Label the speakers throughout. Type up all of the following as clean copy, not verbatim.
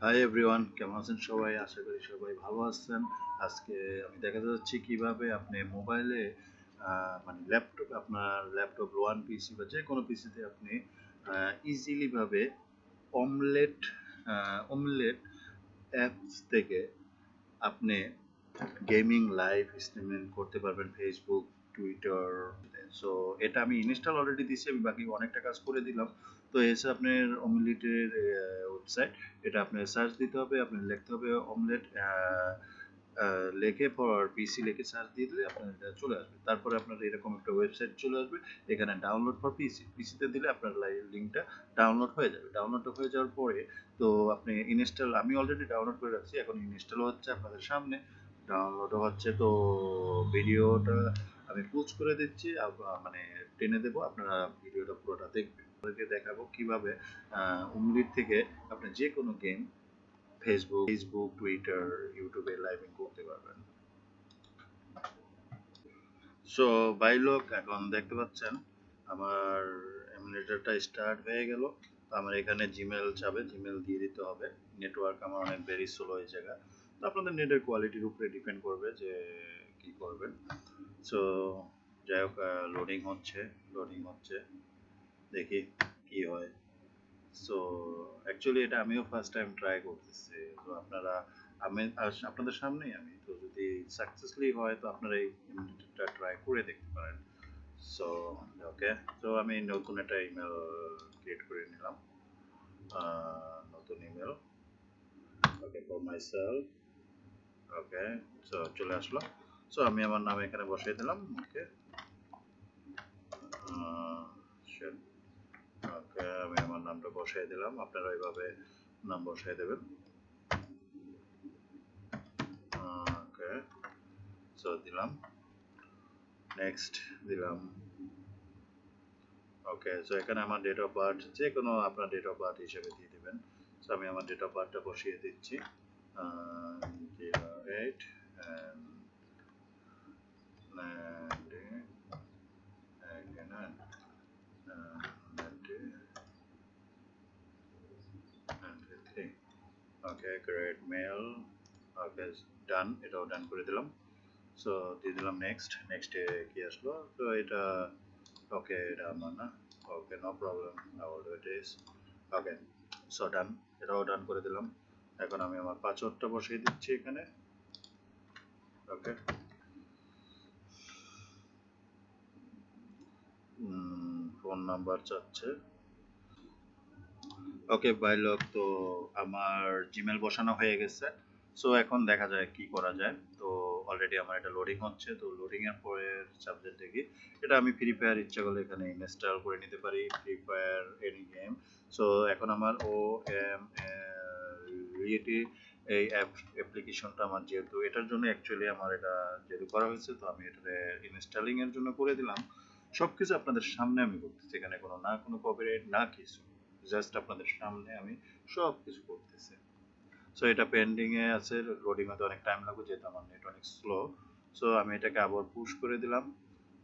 Speaker 1: Hi everyone, কেমন আছেন সবাই? আশা করি সবাই ভালো আছেন। আজকে আমি দেখাতে যাচ্ছি কিভাবে আপনি মোবাইলে মানে ল্যাপটপ ওয়ান পিসি বা যে কোনো পিসিতে আপনি ইজিলি ভাবে অমলেট অমলেট অ্যাপস থেকে আপনি গেমিং লাইভ স্ট্রিমিং করতে পারবেন ফেসবুক, টুইটার। সো এটা আমি ইনস্টল অলরেডি দিয়েছি, আমি বাকি অনেকটা কাজ করে দিলাম। তো এসে আপনার অমলেটের ওয়েবসাইট, এটা আপনার সার্চ দিতে হবে, আপনার লিখতে হবে অমলেট, লেখে পর পিসি লিখে সার্চ দিয়ে দিলে আপনার এটা চলে আসবে। তারপরে আপনার এরকম একটা ওয়েবসাইট চলে আসবে, এখানে ডাউনলোড ফর পিসিতে দিলে আপনার লিঙ্কটা ডাউনলোড হয়ে যাবে। ডাউনলোড হয়ে যাওয়ার পরে তো আপনি আমি অলরেডি ডাউনলোড করে রাখছি, এখন ইনস্টল হচ্ছে আপনাদের সামনে, ডাউনলোড হচ্ছে। তো ভিডিওটা আমি পোজ করে দিচ্ছি, মানে টেনে দেবো, আপনারা ভিডিওটা পুরোটা দেখবেন। আপনাদেরকে দেখাবো কিভাবে উমলিট থেকে আপনি যে কোনো গেম ফেসবুক, টুইটার, ইউটিউবে লাইভিং করতে পারবেন। সো বাই লোক, এখন দেখতে পাচ্ছেন আমার এমুলেটরটা স্টার্ট হয়ে গেল। তো আমার এখানে জিমেল চাবে, জিমেল দিয়ে দিতে হবে। নেটওয়ার্ক আমার অনেক ভেরি স্লো এই জায়গা। তো আপনাদের নেটের কোয়ালিটির উপরে ডিপেন্ড করবে যে কি করবেন। সো যাই হোক, লোডিং হচ্ছে, দেখি কি হয়। সো অ্যাকচুয়ালি এটা আমিও ফার্স্ট টাইম ট্রাই করতেছি। তো আপনাদের সামনেই আমি, তো যদি সাকসেসফুলি হয় তো আপনারা এই ইমেলটা ট্রাই করে দেখতে পারেন। সো ওকে, তো আমি নতুন একটা ইমেল ক্রিয়েট করে নিলাম, নতুন email. Okay, for myself. Okay, so চলে আসলো। সো আমি আমার নাম এখানে বসিয়ে দিলাম। ওকে, ওকে, আমি আমার নামটা বসাই দিলাম, আপনারা এইভাবে নাম বসাই দেবেন। ওকে, সো দিলাম, নেক্সট দিলাম। ওকে, সো এখানে আমার ডেট অফ বার্থ, যে কোনো আপনার ডেট অফ বার্থ হিসেবে দিয়ে দেবেন। সো আমি আমার ডেট অফ বার্থটা বসিয়ে দিচ্ছি, 08 and 1999, 1993। Okay, great mail. Okay, done, এটাও ডান করে দিলাম। সো দিয়ে দিলাম নেক্সট। নেক্সটে কি আসলো? তো এটা, ওকে, এটা আমার না। Okay, no problem, I will do this. Okay, so done, এটাও ডান করে দিলাম। এখন আমি আমার পাসওয়ার্ডটা বসিয়ে দিচ্ছি এখানে। ওকে, ফোন নাম্বার চাচ্ছে। ওকে বাই লোক, তো আমার জিমেল বসানো হয়ে গেছে। সো এখন দেখা যায় কি করা যায়। তো অলরেডি আমার এটা লোডিং হচ্ছে, তো লোডিং এর পরের সাবজেক্ট দেখি। এটা আমি ফ্রি ফায়ার ইচ্ছা করলে এখানে ইনস্টল করে নিতে পারি, free fire any game. So এখন আমার ও এম রিয়েটি এই অ্যাপ্লিকেশনটা আমার, যেহেতু এটার জন্য অ্যাকচুয়ালি আমার এটা যেহেতু করা হয়েছে, তো আমি এটা ইনস্টলিং এর জন্য করে দিলাম। সবকিছু আপনাদের সামনে আমি করতেছি, এখানে কোনো কপিরাইট না কিছু, জাস্ট আপনাদের সামনে আমি সব কিছু করতেছি। সো এটা পেন্ডিং এ আছে, লোডিং হতে অনেক টাইম লাগবে যেহেতু আমার নেট অনেক স্লো। সো আমি এটাকে আবার পুশ করে দিলাম।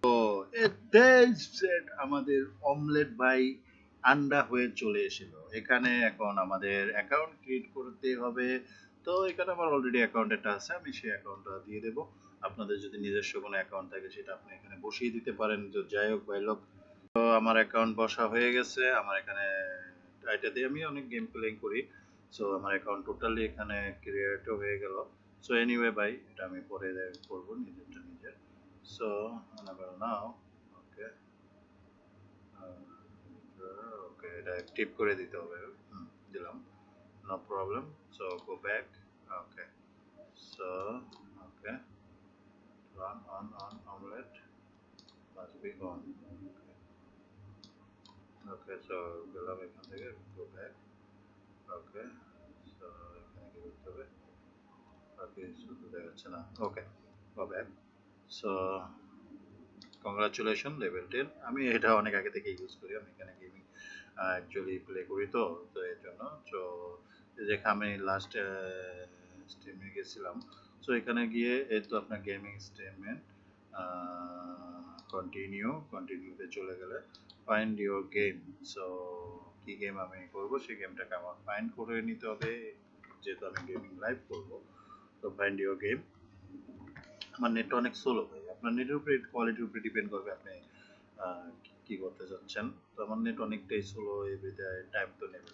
Speaker 1: তো আমাদের অমলেট বাই আন্ডা হয়ে চলে এসেছিল। এখানে এখন আমাদের অ্যাকাউন্ট ক্রিয়েট করতে হবে। তো এখানে আমার অলরেডি অ্যাকাউন্ট একটা আছে, আমি সেই অ্যাকাউন্টটা দিয়ে দেবো। আপনাদের যদি নিজস্ব কোনো অ্যাকাউন্ট থাকে সেটা আপনি এখানে বসিয়ে দিতে পারেন। তো যাই হোক ভাই লোক, তো আমার অ্যাকাউন্ট বসা হয়ে গেছে। আমার এখানে এটা দিয়ে আমি অনেক গেম প্লেইং করি। সো আমার অ্যাকাউন্ট টোটালি এখানে ক্রিয়েটও হয়ে গেল। সো এনিওয়ে ভাই, এটা আমি পরে করবো নিজেরটা নিজের। সো নাও, ওকে, ওকে, এটা অ্যাক্টিভ করে দিতে হবে। দিলাম, no problem. So go back. Okay, so okay, run on omelette must be on. Okay, so গেলাম এখান থেকে, গো ব্যাক। ওকে, সো এখানে কি করতে হবে? ওকে, শুধু দেখাচ্ছে না। Okay, go back. So congratulation, level 10। আমি এটা অনেক আগে থেকে ইউজ করি, আমি এখানে গেমিং অ্যাকচুয়ালি প্লে করি। তো তো এর জন্য, তো যেখানে আমি লাস্ট স্ট্রিমে গেছিলাম, সো এখানে গিয়ে এই তো আপনার গেমিং স্ট্রিমে কন্টিনিউতে চলে গেলে ফাইন্ড ইউর গেম। সো কি গেম আমি করবো সেই গেমটাকে আমার ফাইন্ড করে নিতে হবে। যেহেতু আমি গেমিং লাইভ করব, তো ফাইন্ড ইউর গেম। আমার নেটটা অনেক স্লো ভাই, আপনার নেটের উপরে কোয়ালিটির উপরে ডিপেন্ড করবে আপনি কি করতে যাচ্ছেন। তো আমার নেট অনেকটাই স্লো, এই বিধায় টাইম তো নেবে।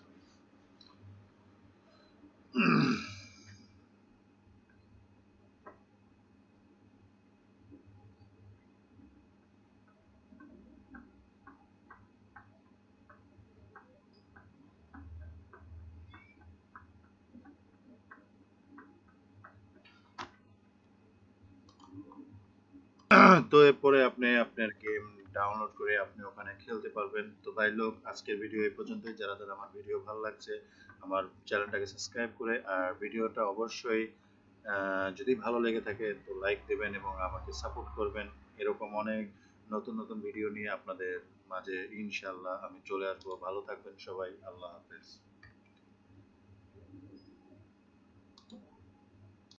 Speaker 1: তো এরপরে আপনি আপনার গেম ডাউনলোড করে আপনি ওখানে খেলতে পারবেন। তো ভাই লোক, আজকের ভিডিও এই পর্যন্তই। যারা যারা আমার ভিডিও ভালো লাগছে আমার চ্যানেলটাকে সাবস্ক্রাইব করে, আর ভিডিওটা অবশ্যই যদি ভালো লেগে থাকে তো লাইক দেবেন এবং আমাকে সাপোর্ট করবেন। এরকম অনেক নতুন নতুন ভিডিও নিয়ে আপনাদের মাঝে ইনশাল্লাহ আমি চলে আসবো। ভালো থাকবেন সবাই, আল্লাহ হাফেজ।